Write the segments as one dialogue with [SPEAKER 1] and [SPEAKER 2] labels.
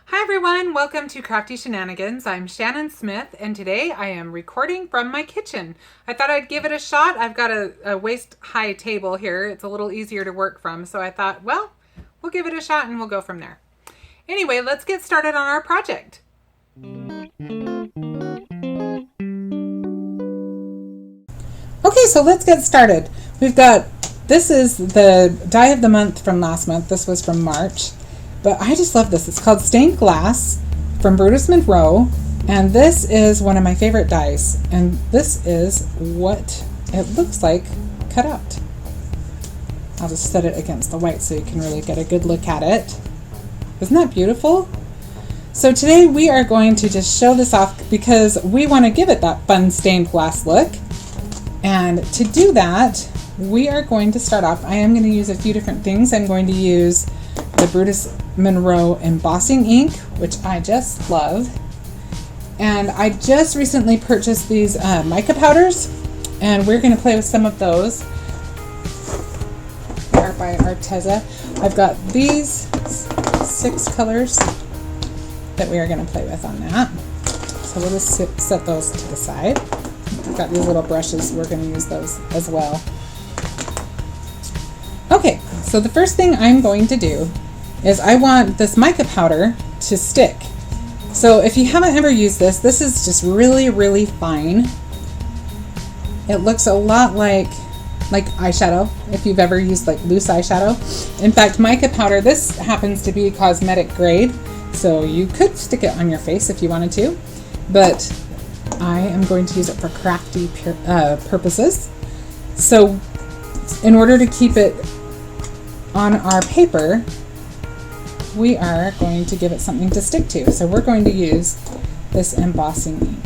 [SPEAKER 1] Hi everyone, welcome to Crafty Shenanigans. I'm Shannon Smith and today I am recording from my kitchen. I thought I'd give it a shot. I've got a waist high table here. It's a little easier to work from, so I thought, well, we'll give it a shot and we'll go from there. Anyway, let's get started on our project. Okay, so let's get started. This is the die of the month from last month. This was from March. But I just love this. It's called Stained Glass from Brutus Monroe. And this is one of my favorite dies. And this is what it looks like cut out. I'll just set it against the white so you can really get a good look at it. Isn't that beautiful? So today we are going to just show this off because we want to give it that fun stained glass look. And to do that, we are going to start off. I am going to use a few different things. I'm going to use the Brutus Monroe embossing ink, which I just love. And I just recently purchased these mica powders, and we're going to play with some of those. They are by Arteza. I've got these 6 colors that we are going to play with on that. So we'll just set those to the side. I've got these little brushes. We're going to use those as well. Okay, so the first thing I'm going to do is I want this mica powder to stick. So if you haven't ever used this, this is just really, really fine. It looks a lot like eyeshadow, if you've ever used like loose eyeshadow. In fact, mica powder, this happens to be cosmetic grade, so you could stick it on your face if you wanted to, but I am going to use it for crafty purposes. So in order to keep it on our paper, we are going to give it something to stick to. So we're going to use this embossing ink.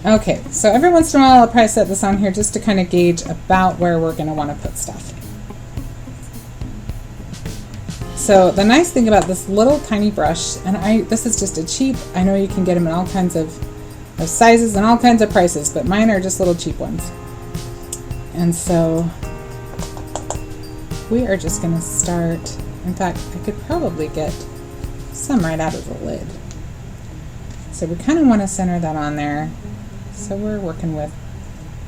[SPEAKER 1] Okay, so every once in a while I'll probably set this on here just to kind of gauge about where we're going to want to put stuff. So the nice thing about this little tiny brush, and this is just a cheap, I know you can get them in all kinds of sizes and all kinds of prices, but mine are just little cheap ones. And so we are just going to start, in fact, I could probably get some right out of the lid. So we kind of want to center that on there. So we're working with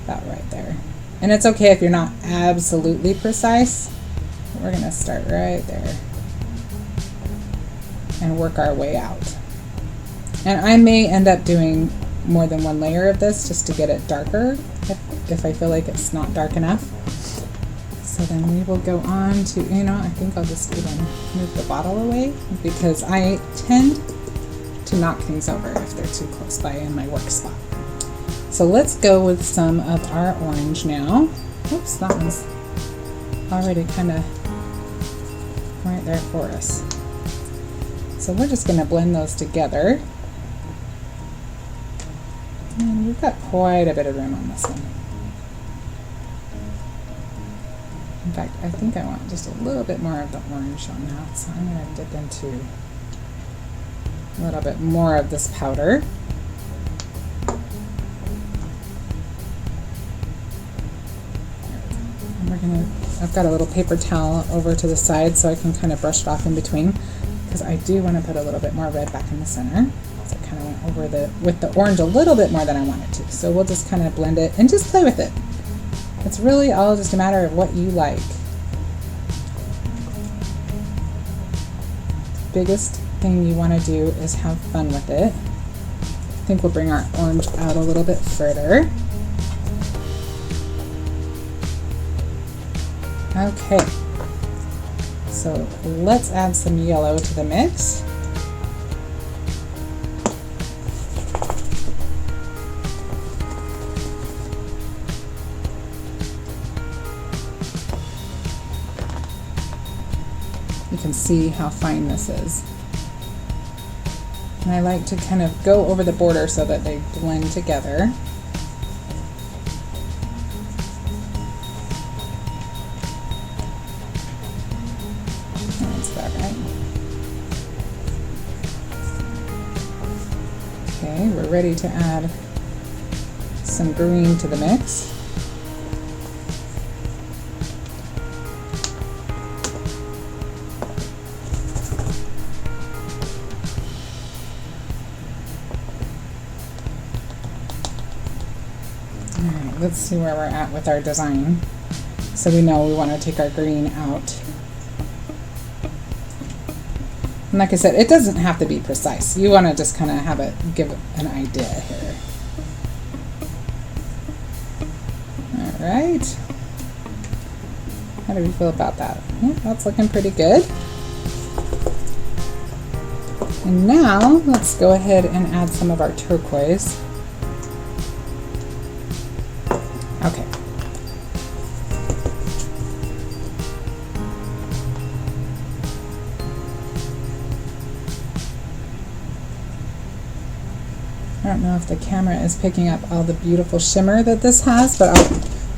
[SPEAKER 1] that right there. And it's okay if you're not absolutely precise. We're going to start right there and work our way out. And I may end up doing more than one layer of this just to get it darker if I feel like it's not dark enough. So then we will go on to, I think I'll just even move the bottle away because I tend to knock things over if they're too close by in my work spot. So let's go with some of our orange now. Oops, that one's already kind of right there for us. So we're just going to blend those together. And we've got quite a bit of room on this one. In fact, I think I want just a little bit more of the orange on that. So I'm going to dip into a little bit more of this powder. And I've got a little paper towel over to the side so I can kind of brush it off in between, because I do want to put a little bit more red back in the center. So I kind of went over with the orange a little bit more than I wanted to. So we'll just kind of blend it and just play with it. It's really all just a matter of what you like. Biggest thing you want to do is have fun with it. I think we'll bring our orange out a little bit further. Okay, so let's add some yellow to the mix. You can see how fine this is. And I like to kind of go over the border so that they blend together. That's that right. Okay, we're ready to add some green to the mix. Alright, let's see where we're at with our design. So we know we want to take our green out. And like I said, it doesn't have to be precise. You want to just kind of have it, give it an idea here. Alright. How do we feel about that? Yeah, that's looking pretty good. And now, let's go ahead and add some of our turquoise. Okay. I don't know if the camera is picking up all the beautiful shimmer that this has, but I'll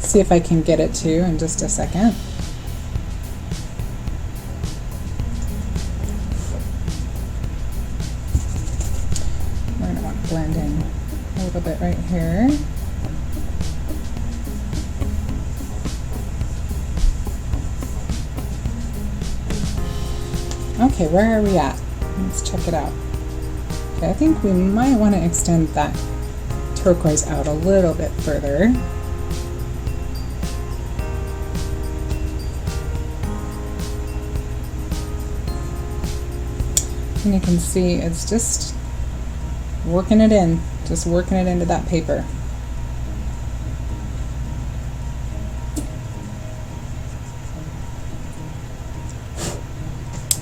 [SPEAKER 1] see if I can get it to in just a second. We're going to want to blend in a little bit right here. Okay, where are we at? Let's check it out. I think we might want to extend that turquoise out a little bit further. And you can see it's just working it in, just working it into that paper.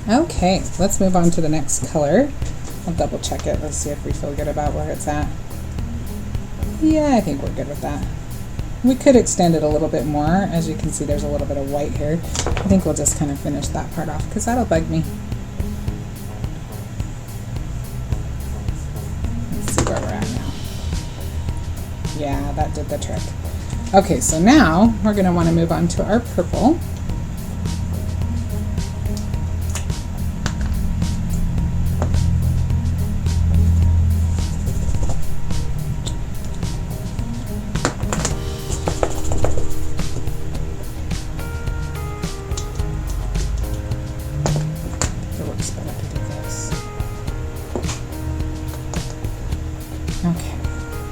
[SPEAKER 1] Okay, let's move on to the next color. I'll double check it. Let's see if we feel good about where it's at. Yeah, I think we're good with that. We could extend it a little bit more. As you can see, there's a little bit of white here. I think we'll just kind of finish that part off because that'll bug me. Let's see where we're at now. Yeah, that did the trick. Okay, so now we're going to want to move on to our purple.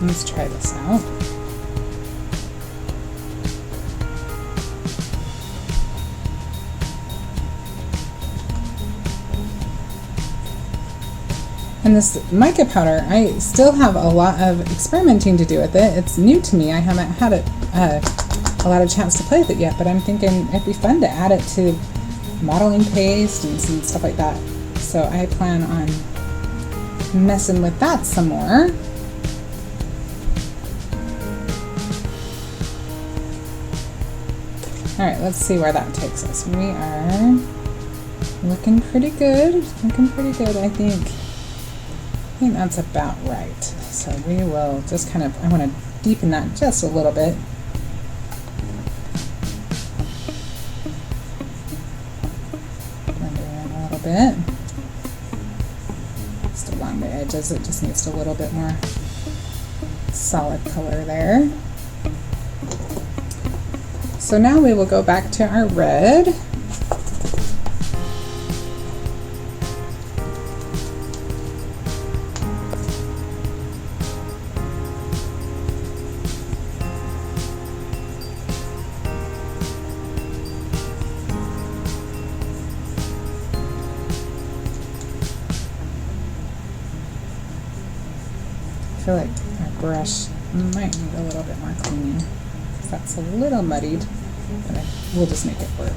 [SPEAKER 1] Let's try this out. And this mica powder, I still have a lot of experimenting to do with it. It's new to me. I haven't had it a lot of chance to play with it yet, but I'm thinking it'd be fun to add it to modeling paste and some stuff like that. So I plan on messing with that some more. Alright, let's see where that takes us. We are looking pretty good. Looking pretty good, I think. I think that's about right. So we will just kind of, I want to deepen that just a little bit. Blend it in a little bit. Just along the edges, it just needs a little bit more solid color there. So now we will go back to our red. I feel like our brush might need a little bit more cleaning. That's a little muddied, but we'll just make it work.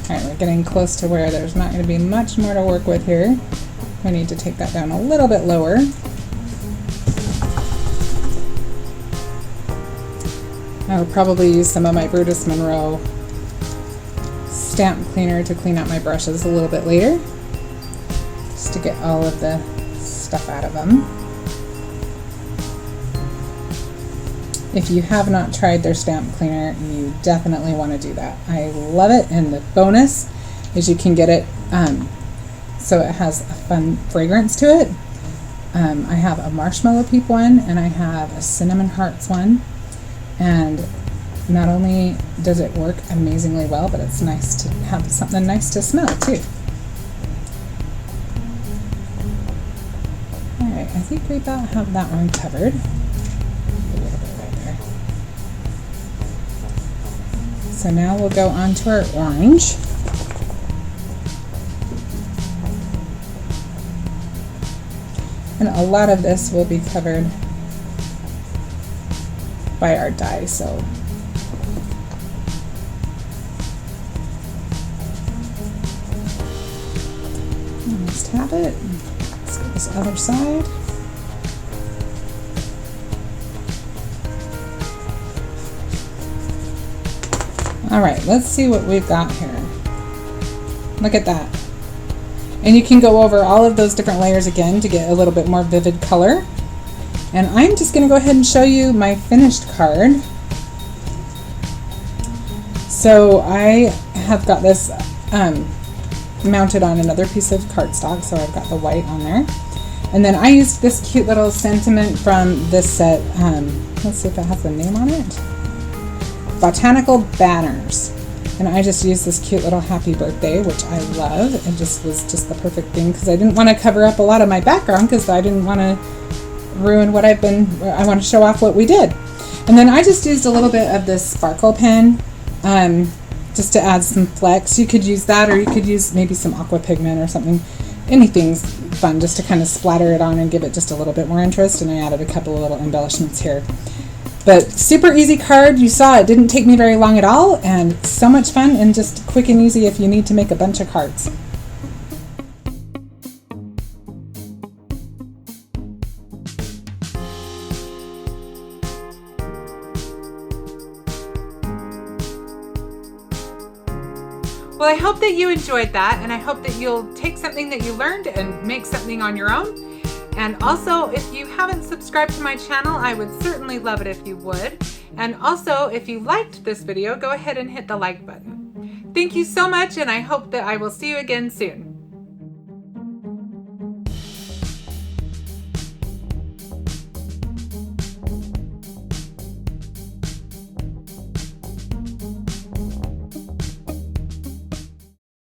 [SPEAKER 1] Alright, we're getting close to where there's not going to be much more to work with here. We need to take that down a little bit lower. I'll probably use some of my Brutus Monroe stamp cleaner to clean out my brushes a little bit later, just to get all of the stuff out of them. If you have not tried their stamp cleaner, you definitely want to do that. I love it, and the bonus is you can get it so it has a fun fragrance to it. I have a marshmallow peep one, and I have a cinnamon hearts one, and not only does it work amazingly well, but it's nice to have something nice to smell too. Alright, I think we about have that one covered. A little bit right there. So now we'll go on to our orange. And a lot of this will be covered by our dye, so let's tap it. Let's go this other side. All right, let's see what we've got here. Look at that. And you can go over all of those different layers again to get a little bit more vivid color. And I'm just going to go ahead and show you my finished card. So I have got this mounted on another piece of cardstock, so I've got the white on there. And then I used this cute little sentiment from this set. Let's see if it has the name on it. Botanical Banners. And I just used this cute little happy birthday, which I love. It just was just the perfect thing because I didn't want to cover up a lot of my background because I didn't want to ruin what I've been, I want to show off what we did. And then I just used a little bit of this sparkle pen just to add some flex. You could use that, or you could use maybe some aqua pigment or something. Anything's fun just to kind of splatter it on and give it just a little bit more interest. And I added a couple of little embellishments here. But super easy card. You saw it didn't take me very long at all, and so much fun and just quick and easy if you need to make a bunch of cards. Well, I hope that you enjoyed that, and I hope that you'll take something that you learned and make something on your own. And also, if you haven't subscribed to my channel, I would certainly love it if you would. And also, if you liked this video, go ahead and hit the like button. Thank you so much, and I hope that I will see you again soon.